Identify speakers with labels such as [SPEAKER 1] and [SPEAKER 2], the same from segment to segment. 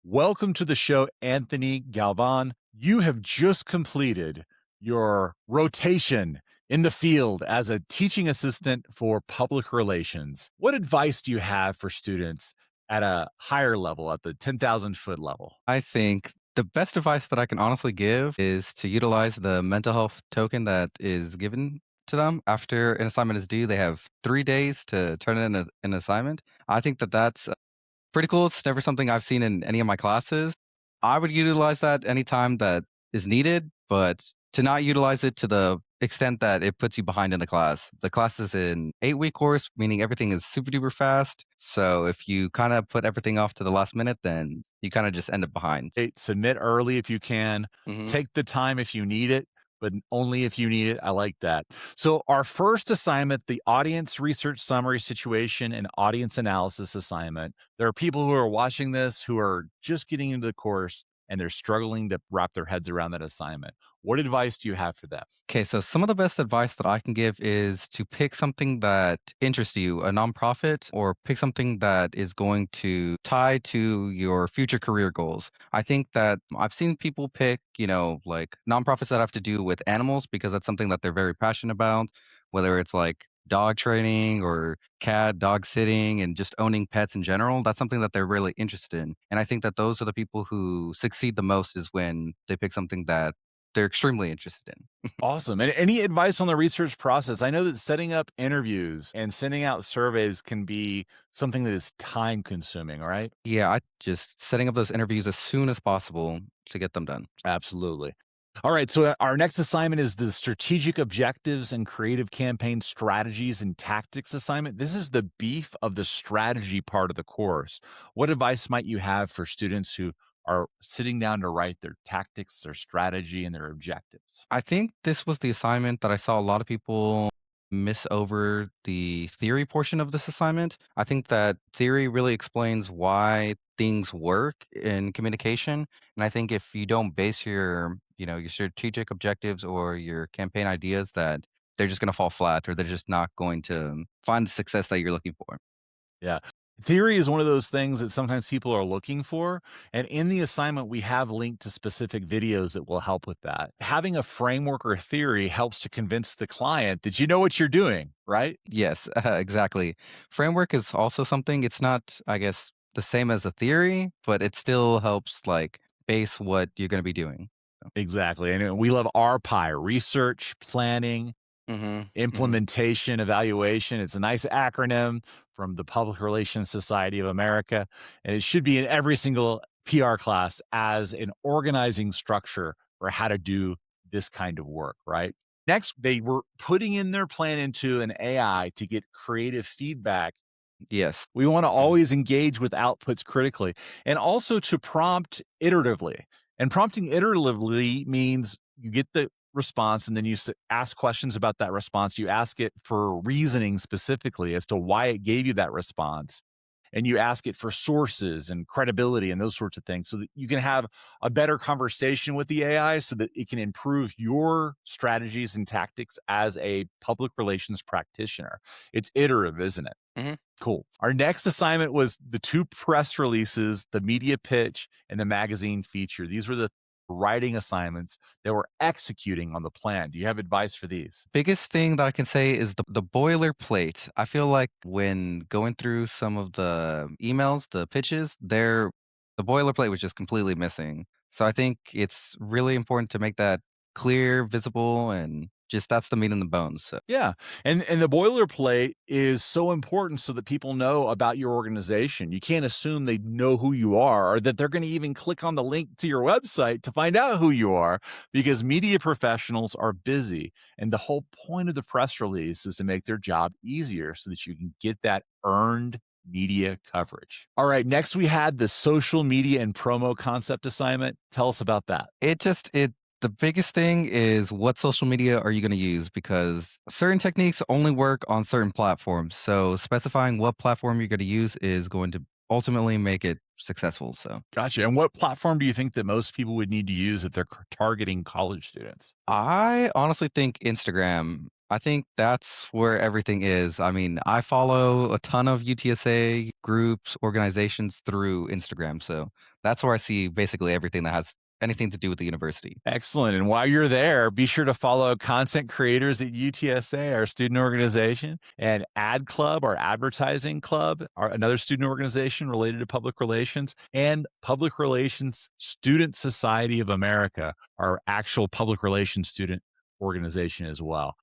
[SPEAKER 1] Welcome to the show, Anthony Galvan. You have just completed your rotation in the field as a teaching assistant for public relations. What advice do you have for students at a higher level, at the 10,000-foot level?
[SPEAKER 2] I think the best advice that I can honestly give is to utilize the mental health token that is given to them after an assignment is due. They have 3 days to turn in an assignment. I think that that's pretty cool. It's never something I've seen in any of my classes. I would utilize that anytime that is needed, but to not utilize it to the extent that it puts you behind in the class. The class is an 8-week course, meaning everything is super duper fast. So if you kind of put everything off to the last minute, then you kind of just end up behind.
[SPEAKER 1] Submit early if you can.
[SPEAKER 2] Hmm.
[SPEAKER 1] Take the time if you need it, but only if you need it. I like that. So, our first assignment, the audience research summary situation and audience analysis assignment. There are people who are watching this who are just getting into the course and they're struggling to wrap their heads around that assignment. What advice do you have for them?
[SPEAKER 2] Okay, so some of the best advice that I can give is to pick something that interests you, a nonprofit, or pick something that is going to tie to your future career goals. I think that I've seen people pick, like nonprofits that have to do with animals because that's something that they're very passionate about, whether it's like dog training or cat, dog sitting, and just owning pets in general. That's something that they're really interested in. And I think that those are the people who succeed the most is when they pick something that they're extremely interested in.
[SPEAKER 1] Awesome. And any advice on the research process? I know that setting up interviews and sending out surveys can be something that is time consuming, right?
[SPEAKER 2] Yeah, I just setting up those interviews as soon as possible to get them done.
[SPEAKER 1] Absolutely. All right. So, our next assignment is the strategic objectives and creative campaign strategies and tactics assignment. This is the beef of the strategy part of the course. What advice might you have for students who are sitting down to write their tactics, their strategy, and their objectives?
[SPEAKER 2] I think this was the assignment that I saw a lot of people miss over the theory portion of this assignment. I think that theory really explains why things work in communication. And I think if you don't base your strategic objectives or your campaign ideas that they're just going to fall flat or they're just not going to find the success that you're looking for.
[SPEAKER 1] Yeah. Theory is one of those things that sometimes people are looking for. And in the assignment, we have linked to specific videos that will help with that. Having a framework or theory helps to convince the client that you know what you're doing, right?
[SPEAKER 2] Yes, exactly. Framework is also something, it's not, I guess, the same as a theory, but it still helps like base what you're going to be doing.
[SPEAKER 1] Exactly. And we love RPI, research, planning,
[SPEAKER 2] Mhm. Mhm.
[SPEAKER 1] implementation, evaluation. It's a nice acronym from the Public Relations Society of America. And it should be in every single PR class as an organizing structure for how to do this kind of work, right? Next, they were putting in their plan into an AI to get creative feedback.
[SPEAKER 2] Yes.
[SPEAKER 1] We want to
[SPEAKER 2] Mhm.
[SPEAKER 1] always engage with outputs critically and also to prompt iteratively. And prompting iteratively means you get the response and then you ask questions about that response. You ask it for reasoning specifically as to why it gave you that response. And you ask it for sources and credibility and those sorts of things so that you can have a better conversation with the AI so that it can improve your strategies and tactics as a public relations practitioner. It's iterative, isn't it?
[SPEAKER 2] Mhm.
[SPEAKER 1] Cool. Our next assignment was the 2 press releases, the media pitch, and the magazine feature. These were the writing assignments that were executing on the plan. Do you have advice for these?
[SPEAKER 2] Biggest thing that I can say is the boilerplate. I feel like when going through some of the emails, the pitches, the boilerplate was just completely missing. So I think it's really important to make that clear, visible, and just that's the meat and the bones. So.
[SPEAKER 1] Yeah, and the boilerplate is so important so that people know about your organization. You can't assume they know who you are or that they're gonna even click on the link to your website to find out who you are because media professionals are busy, and the whole point of the press release is to make their job easier so that you can get that earned media coverage. All right, next we had the social media and promo concept assignment. Tell us about that.
[SPEAKER 2] It the biggest thing is what social media are you gonna use because certain techniques only work on certain platforms. So specifying what platform you're gonna use is going to ultimately make it successful. So
[SPEAKER 1] Gotcha, and what platform do you think that most people would need to use if they're targeting college students?
[SPEAKER 2] I honestly think Instagram. I think that's where everything is. I mean, I follow a ton of UTSA groups, organizations through Instagram, so that's where I see basically everything that has anything to do with the university.
[SPEAKER 1] Excellent. And while you're there, be sure to follow content creators at UTSA, our student organization, and Ad Club, our advertising club, another student organization related to public relations, and Public Relations Student Society of America, our actual public relations student organization as well.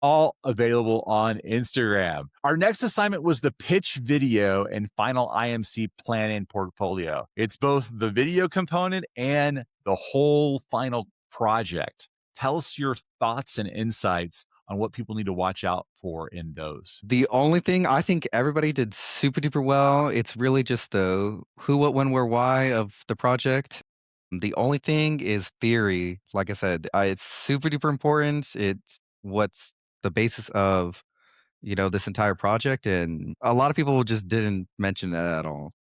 [SPEAKER 1] All available on Instagram. Our next assignment was the pitch video and final IMC plan and portfolio. It's both the video component and the whole final project. Tell us your thoughts and insights on what people need to watch out for in those.
[SPEAKER 2] The only thing I think everybody did super duper well, it's really just the who, what, when, where, why of the project. The only thing is theory. Like I said, it's super duper important. It's what's the basis of, this entire project, and a lot of people just didn't mention that at all.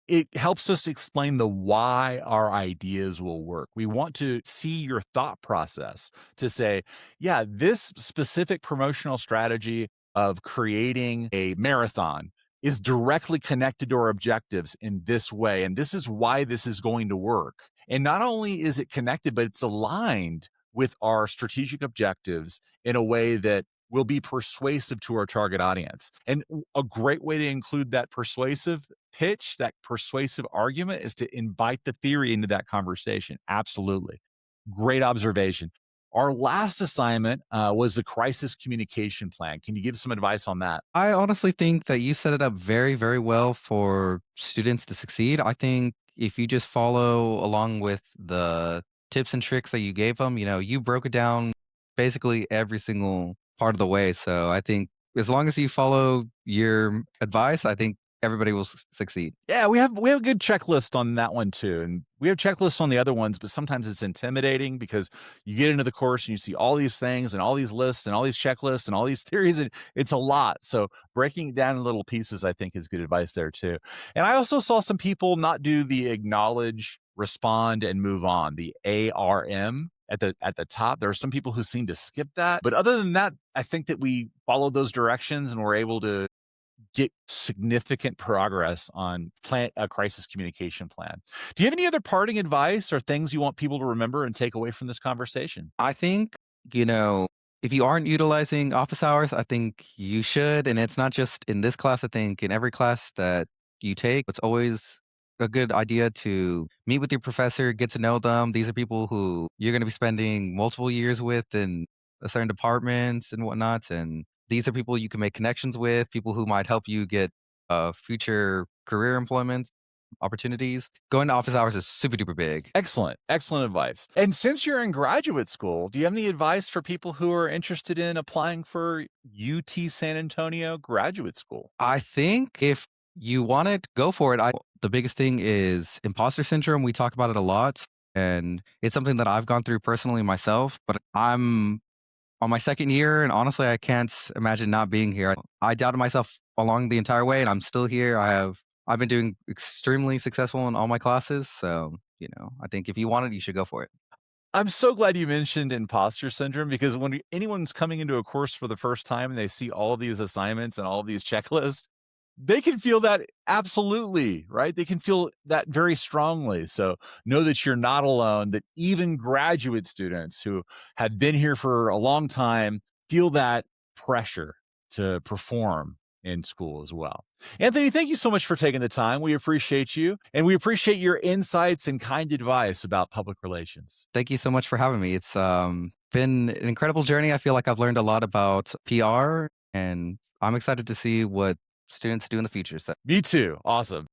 [SPEAKER 1] It helps us explain the why our ideas will work. We want to see your thought process to say, yeah, this specific promotional strategy of creating a marathon is directly connected to our objectives in this way. And this is why this is going to work. And not only is it connected, but it's aligned with our strategic objectives in a way that will be persuasive to our target audience. And a great way to include that persuasive pitch, that persuasive argument, is to invite the theory into that conversation. Absolutely. Great observation. Our last assignment was the crisis communication plan. Can you give some advice on that?
[SPEAKER 2] I honestly think that you set it up very, very well for students to succeed. I think if you just follow along with the tips and tricks that you gave them, you broke it down basically every single part of the way. So I think as long as you follow your advice, I think everybody will succeed.
[SPEAKER 1] Yeah, we have a good checklist on that one too, and we have checklists on the other ones, but sometimes it's intimidating because you get into the course and you see all these things and all these lists and all these checklists and all these theories, and it's a lot. So breaking it down in little pieces, I think, is good advice there too. And I also saw some people not do the acknowledge, respond, and move on, the ARM at the top. There are some people who seem to skip that, but other than that, I think that we followed those directions and were able to get significant progress on plan a crisis communication plan. Do you have any other parting advice or things you want people to remember and take away from this conversation?
[SPEAKER 2] I think, you know, if you aren't utilizing office hours, I think you should. And it's not just in this class, I think in every class that you take, it's always a good idea to meet with your professor, get to know them. These are people who you're going to be spending multiple years with in a certain departments and whatnot. And these are people you can make connections with, people who might help you get future career employment opportunities. Going to office hours is super duper big.
[SPEAKER 1] Excellent, excellent advice. And since you're in graduate school, do you have any advice for people who are interested in applying for UT San Antonio graduate school?
[SPEAKER 2] I think if you want it, go for it. The biggest thing is imposter syndrome. We talk about it a lot, and it's something that I've gone through personally myself, but I'm on my second year, and honestly, I can't imagine not being here. I doubted myself along the entire way, and I'm still here. I've been doing extremely successful in all my classes, so, I think if you want it, you should go for it.
[SPEAKER 1] I'm so glad you mentioned imposter syndrome because when anyone's coming into a course for the first time and they see all of these assignments and all of these checklists, they can feel that absolutely, right? They can feel that very strongly. So know that you're not alone, that even graduate students who had been here for a long time feel that pressure to perform in school as well. Anthony, thank you so much for taking the time. We appreciate you and we appreciate your insights and kind advice about public relations.
[SPEAKER 2] Thank you so much for having me. It's been an incredible journey. I feel like I've learned a lot about PR, and I'm excited to see what students do in the future. So
[SPEAKER 1] Me too. Awesome.